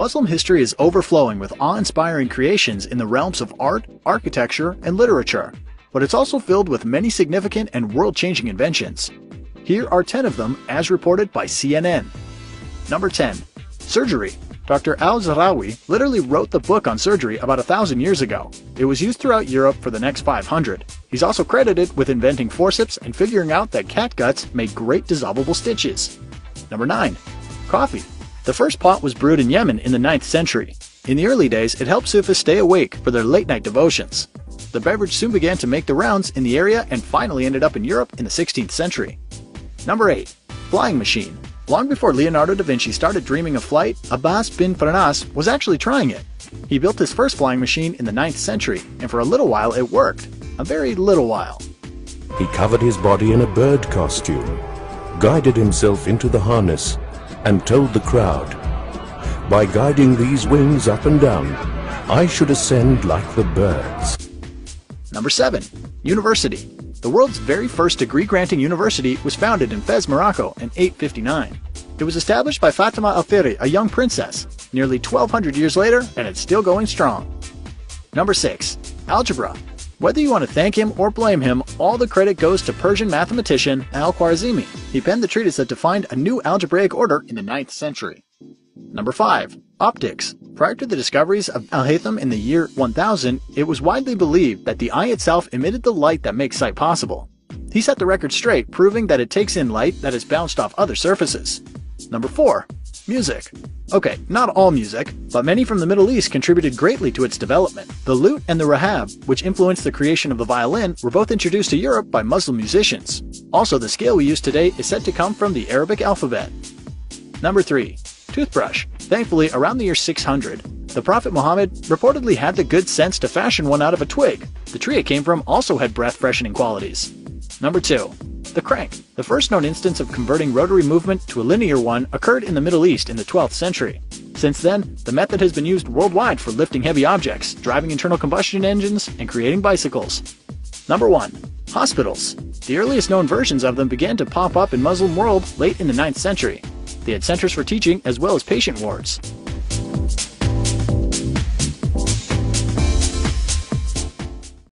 Muslim history is overflowing with awe-inspiring creations in the realms of art, architecture, and literature, but it's also filled with many significant and world-changing inventions. Here are 10 of them as reported by CNN. Number 10. Surgery. Dr. Al-Zahrawi literally wrote the book on surgery about 1,000 years ago. It was used throughout Europe for the next 500. He's also credited with inventing forceps and figuring out that cat guts make great dissolvable stitches. Number 9. Coffee. The first pot was brewed in Yemen in the 9th century. In the early days, it helped Sufis stay awake for their late-night devotions. The beverage soon began to make the rounds in the area and finally ended up in Europe in the 16th century. Number 8. Flying machine. Long before Leonardo da Vinci started dreaming of flight, Abbas bin Farnas was actually trying it. He built his first flying machine in the 9th century, and for a little while it worked. A very little while. He covered his body in a bird costume, guided himself into the harness, and told the crowd, "By guiding these wings up and down, I should ascend like the birds." Number 7. University. The world's very first degree-granting university was founded in Fez, Morocco in 859. It was established by Fatima al-Thiri, a young princess, nearly 1,200 years later, and it's still going strong. Number 6. Algebra. Whether you want to thank him or blame him, all the credit goes to Persian mathematician al-Khwarizmi. He penned the treatise that defined a new algebraic order in the 9th century. Number 5. Optics. Prior to the discoveries of Al-Haytham in the year 1000, it was widely believed that the eye itself emitted the light that makes sight possible. He set the record straight, proving that it takes in light that is bounced off other surfaces. Number 4. Music. Okay, not all music, but many from the Middle East contributed greatly to its development. The lute and the rahab, which influenced the creation of the violin, were both introduced to Europe by Muslim musicians. Also, the scale we use today is said to come from the Arabic alphabet. Number 3. Toothbrush. Thankfully, around the year 600, the Prophet Muhammad reportedly had the good sense to fashion one out of a twig. The tree it came from also had breath-freshening qualities. Number 2. The crank. The first known instance of converting rotary movement to a linear one occurred in the Middle East in the 12th century. Since then, the method has been used worldwide for lifting heavy objects, driving internal combustion engines, and creating bicycles. Number 1. Hospitals. The earliest known versions of them began to pop up in Muslim world late in the 9th century. They had centers for teaching as well as patient wards.